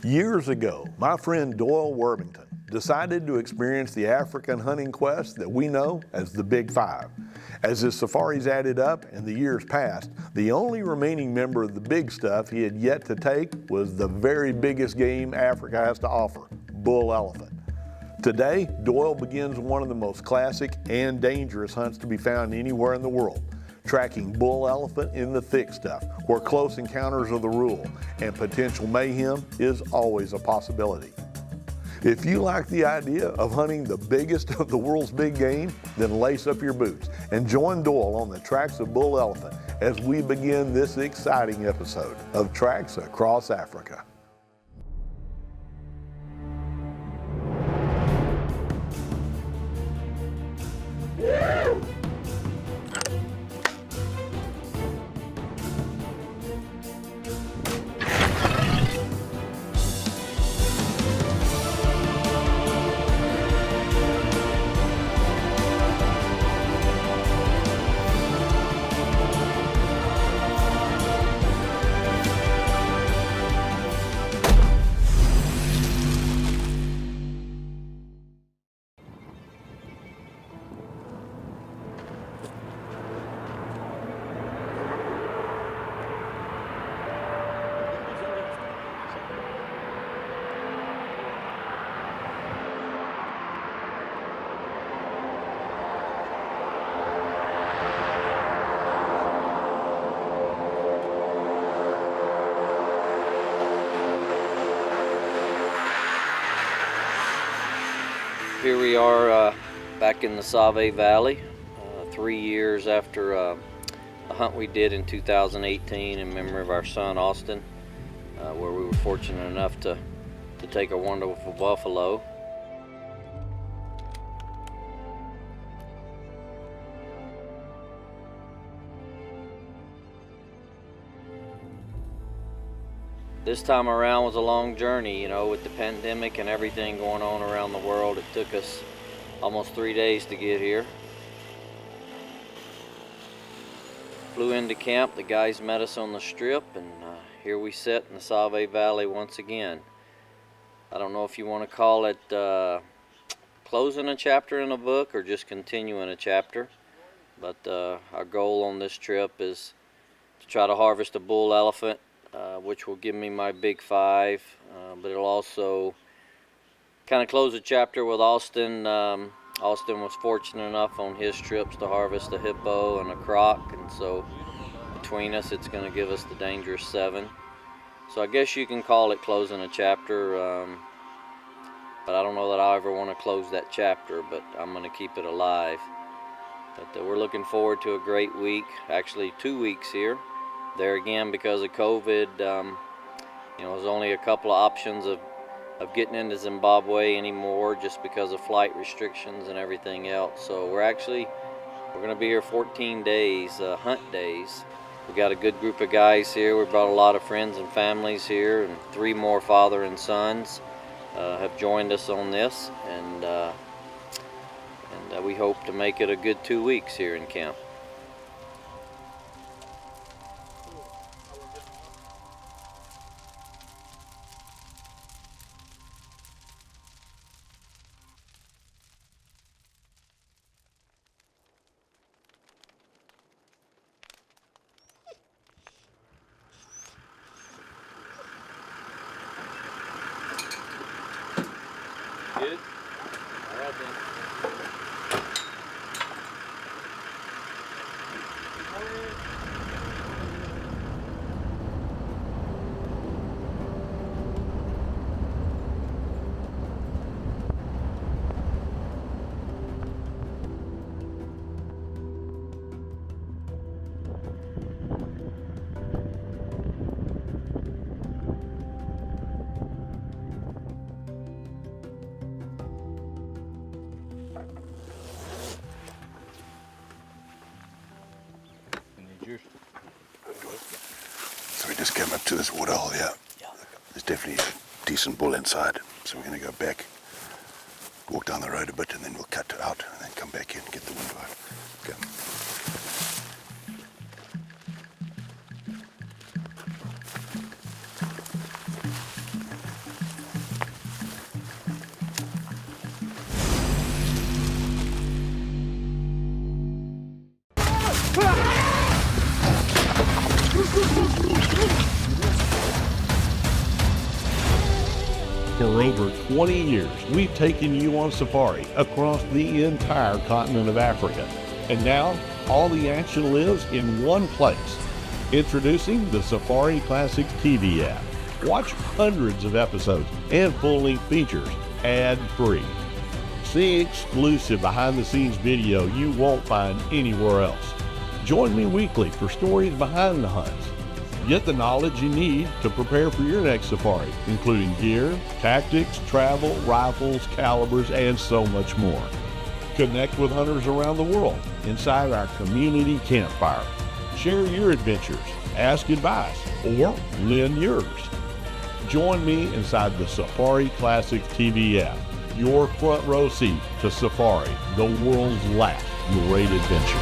Years ago, my friend Doyl Worbington decided to experience the African hunting quest that we know as the Big Five. As his safaris added up and the years passed, the only remaining member of the big stuff he had yet to take was the very biggest game Africa has to offer, bull elephant. Today, Doyl begins one of the most classic and dangerous hunts to be found anywhere in the world, tracking bull elephant in the thick stuff, where close encounters are the rule and potential mayhem is always a possibility. If you like the idea of hunting the biggest of the world's big game, then lace up your boots and join Doyl on the tracks of bull elephant as we begin this exciting episode of Tracks Across Africa. Here we are back in the Save Valley, 3 years after a hunt we did in 2018 in memory of our son Austin, where we were fortunate enough to take a wonderful buffalo. This time around was a long journey, you know, with the pandemic and everything going on around the world. It took us almost 3 days to get here. Flew into camp, the guys met us on the strip, and here we sit in the Save Valley once again. I don't know if you want to call it closing a chapter in a book or just continuing a chapter, but our goal on this trip is to try to harvest a bull elephant, which will give me my Big Five, but it'll also kind of close a chapter with Austin. Austin was fortunate enough on his trips to harvest a hippo and a croc, and so between us it's going to give us the Dangerous Seven. So I guess you can call it closing a chapter, but I don't know that I ever want to close that chapter, but I'm going to keep it alive. But we're looking forward to a great week, actually 2 weeks here. There again, because of COVID, you know, there's only a couple of options of getting into Zimbabwe anymore, just because of flight restrictions and everything else. So we're going to be here 14 days, hunt days. We got a good group of guys here. We brought a lot of friends and families here, and 3 more father and sons have joined us on this, and we hope to make it a good 2 weeks here in camp. Good? All right then. So we just came up to this waterhole here. Yeah. There's definitely a decent bull inside. So we're going to go back, walk down the road a bit, and then we'll cut out and then come back in and get the window out. Okay. For over 20 years, we've taken you on safari across the entire continent of Africa. And now, all the action lives in one place. Introducing the Safari Classics TV app. Watch hundreds of episodes and full-length features ad-free. See exclusive behind-the-scenes video you won't find anywhere else. Join me weekly for stories behind the hunts. Get the knowledge you need to prepare for your next safari, including gear, tactics, travel, rifles, calibers, and so much more. Connect with hunters around the world inside our community campfire. Share your adventures, ask advice, or lend yours. Join me inside the Safari Classics TV app, your front row seat to safari, the world's last great adventure.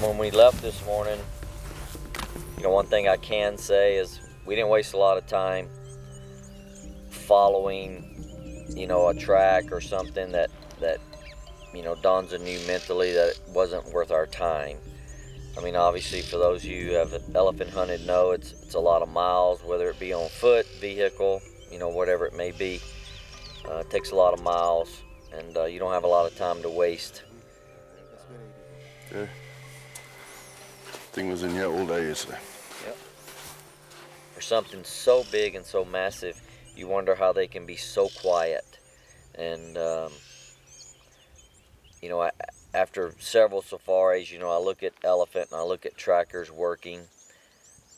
When we left this morning, one thing I can say is we didn't waste a lot of time following, a track or something that dawns on you mentally that it wasn't worth our time. I mean, obviously, for those of you who have elephant hunted know it's a lot of miles, whether it be on foot, vehicle, whatever it may be. It takes a lot of miles, and you don't have a lot of time to waste. Yeah. Thing was in here all day yesterday. Yep. For something so big and so massive, you wonder how they can be so quiet. And after several safaris, I look at elephant and I look at trackers working.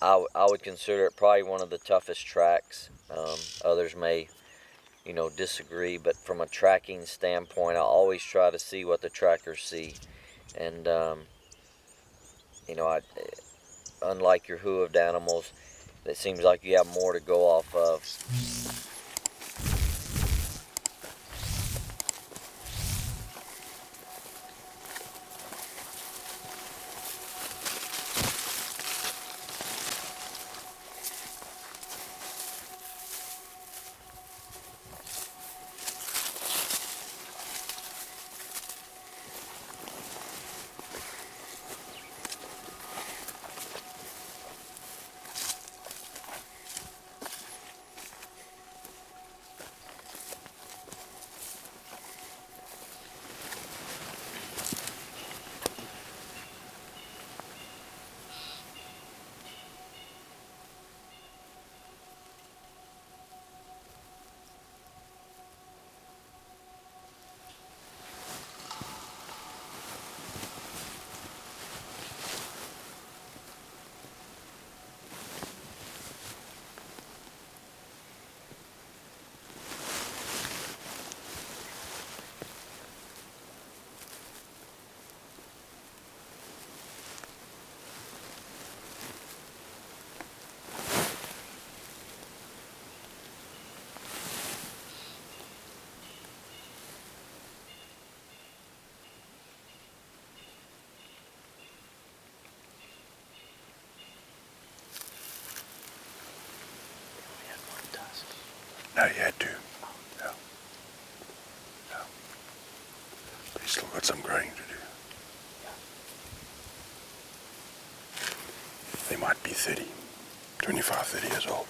I would consider it probably one of the toughest tracks. Others may, disagree, but from a tracking standpoint, I always try to see what the trackers see. And unlike your hooved animals, it seems like you have more to go off of. No, you had to. No. But he's still got some growing to do. They might be 25, 30 years old.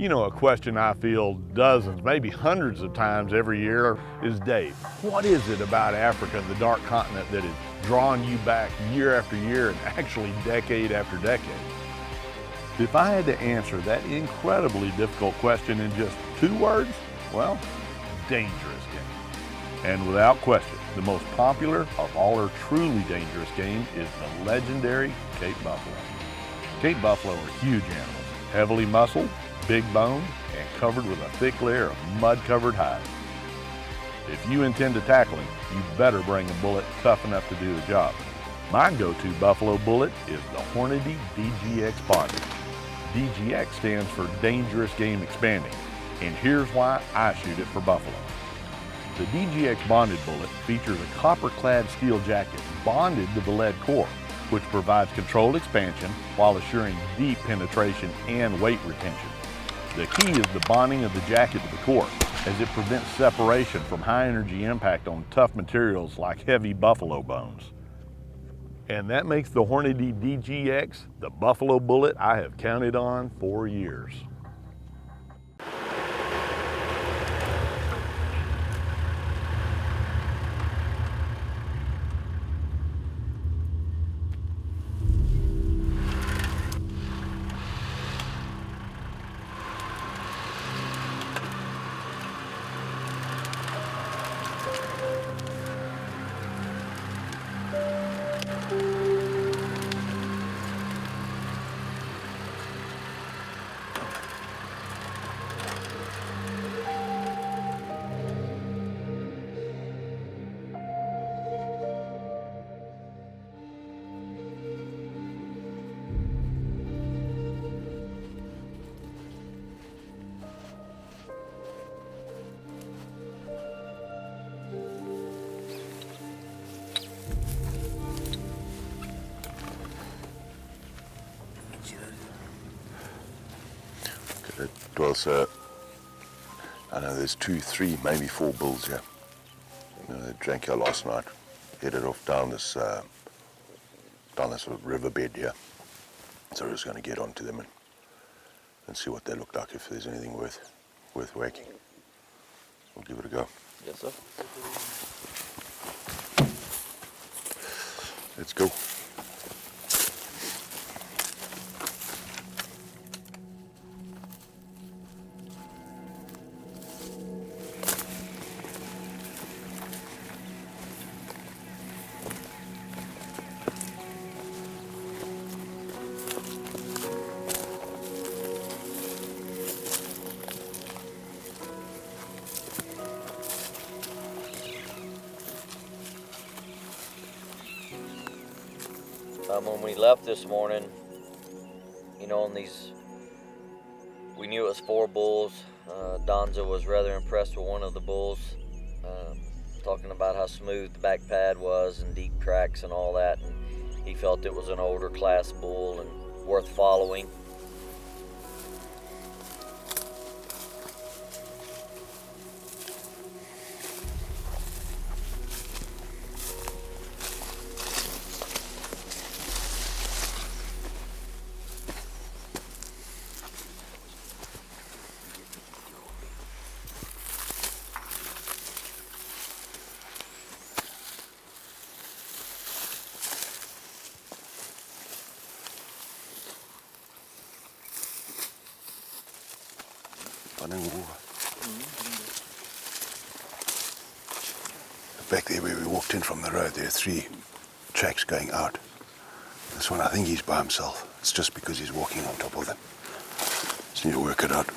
You know, a question I field dozens, maybe hundreds of times every year is, Dave, what is it about Africa and the dark continent that has drawn you back year after year and actually decade after decade? If I had to answer that incredibly difficult question in just 2 words, well, dangerous game. And without question, the most popular of all our truly dangerous game is the legendary Cape buffalo. Cape buffalo are huge animals, heavily muscled, big boned, and covered with a thick layer of mud-covered hide. If you intend to tackle him, you better bring a bullet tough enough to do the job. My go-to buffalo bullet is the Hornady DGX Bonded. DGX stands for Dangerous Game Expanding, and here's why I shoot it for buffalo. The DGX Bonded bullet features a copper-clad steel jacket bonded to the lead core, which provides controlled expansion while assuring deep penetration and weight retention. The key is the bonding of the jacket to the core, as it prevents separation from high-energy impact on tough materials like heavy buffalo bones. And that makes the Hornady DGX the buffalo bullet I have counted on for years. Doyl, so I know there's 2, 3, maybe 4 bulls here. They drank here last night, headed off down this sort of riverbed here. So we're just going to get onto them and see what they look like, if there's anything worth whacking. We'll give it a go. Yes, sir. Let's go. When we left this morning, you know, we knew it was 4 bulls. Donzo was rather impressed with one of the bulls, talking about how smooth the back pad was and deep cracks and all that, and he felt it was an older class bull and worth following. Back there where we walked in from the road, there are 3 tracks going out. This one, I think he's by himself. It's just because he's walking on top of them. So you work it out.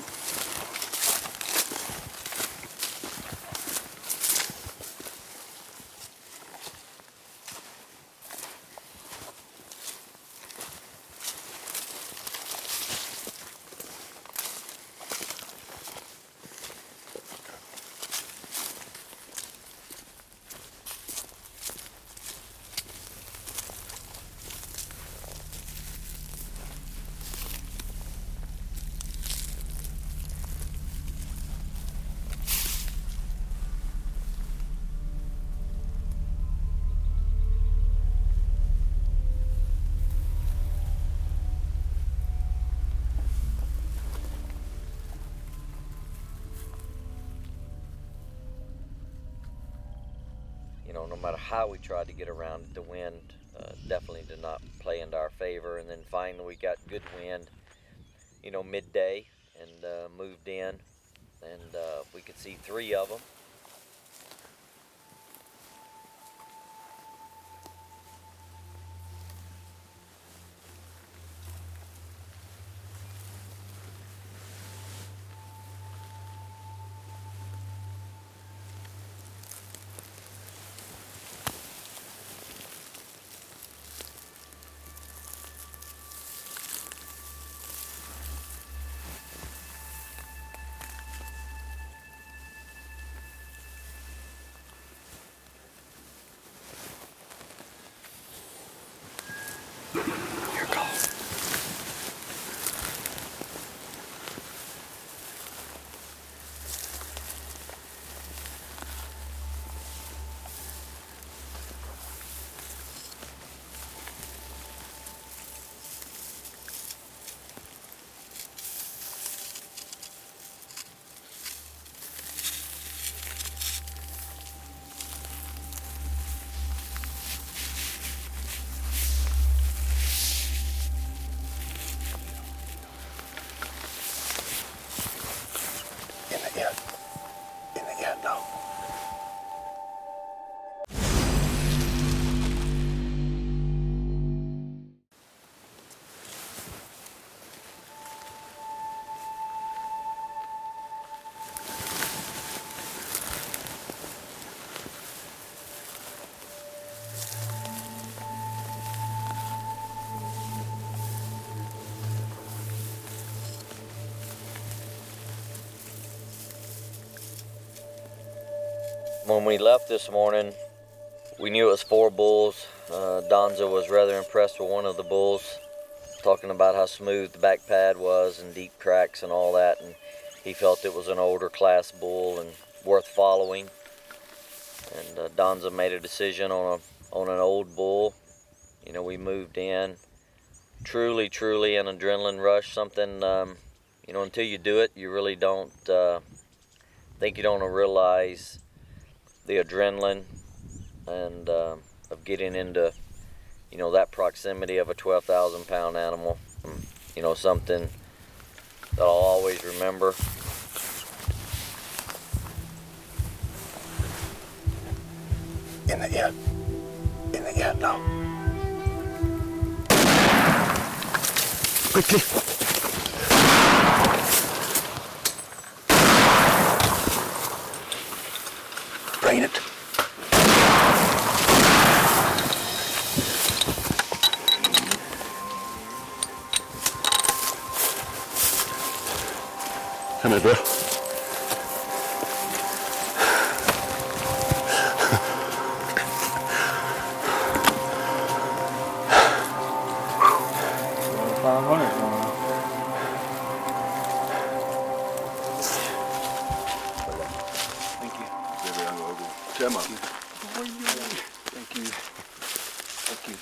no matter how we tried to get around it, the wind definitely did not play into our favor. And then finally we got good wind, midday, and moved in, and we could see 3 of them. Here it goes. In the ear now. When we left this morning, we knew it was 4 bulls. Donzo was rather impressed with one of the bulls, talking about how smooth the back pad was and deep cracks and all that, and he felt it was an older class bull and worth following. And Donzo made a decision on an old bull. We moved in. Truly an adrenaline rush, something, until you do it, you really don't think you don't realize the adrenaline and of getting into that proximity of a 12,000 pound animal. Something that I'll always remember. In the ear now. Quickly. Brain it. Come here, bro. Thank you.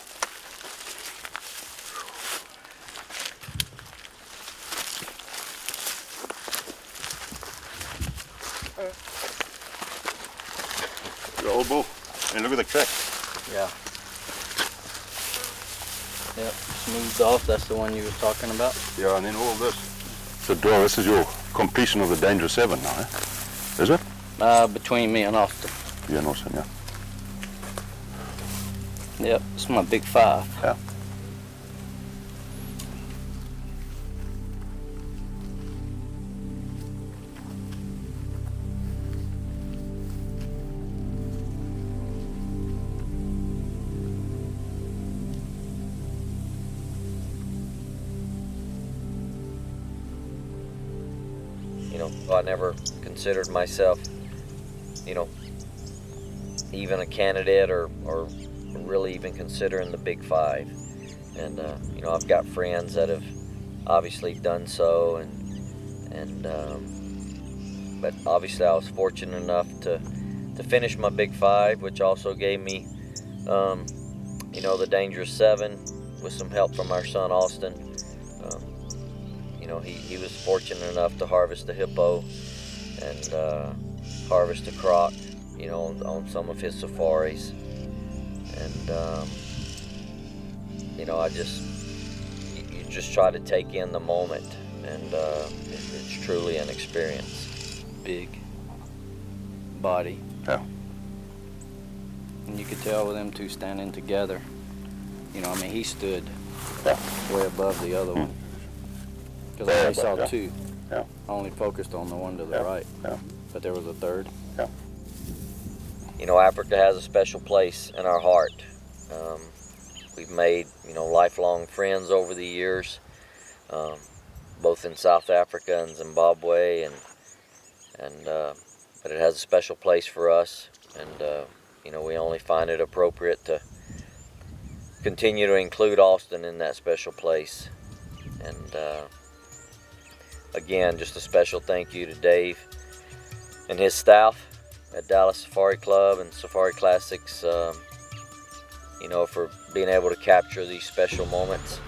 The old bull. And look at the crack. Yeah. Yep, smoothed off. That's the one you were talking about. Yeah, and then all this. So, Doyl, this is your completion of the Danger 7 now, eh? Is it? Between me and Austin. Yeah, and Austin, yeah. Yep, it's my big 5. Yeah. I never considered myself, even a candidate or really even considering the big 5. And, I've got friends that have obviously done so, but obviously I was fortunate enough to finish my big 5, which also gave me, the Dangerous 7 with some help from our son Austin. He was fortunate enough to harvest a hippo and harvest a croc, you know, on some of his safaris. And you know, you just try to take in the moment, and it's truly an experience. Big body. Yeah. And you could tell with them two standing together. You know, I mean, he stood Yeah. way above the other one. Because I Way only saw above, yeah. two. Yeah. I only focused on the one to the Yeah. right. Yeah. But there was a third. Yeah. You know, Africa has a special place in our heart. We've made, you know, lifelong friends over the years, both in South Africa and Zimbabwe, but it has a special place for us, and you know, we only find it appropriate to continue to include Austin in that special place. And again, just a special thank you to Dave and his staff at Dallas Safari Club and Safari Classics, you know, for being able to capture these special moments.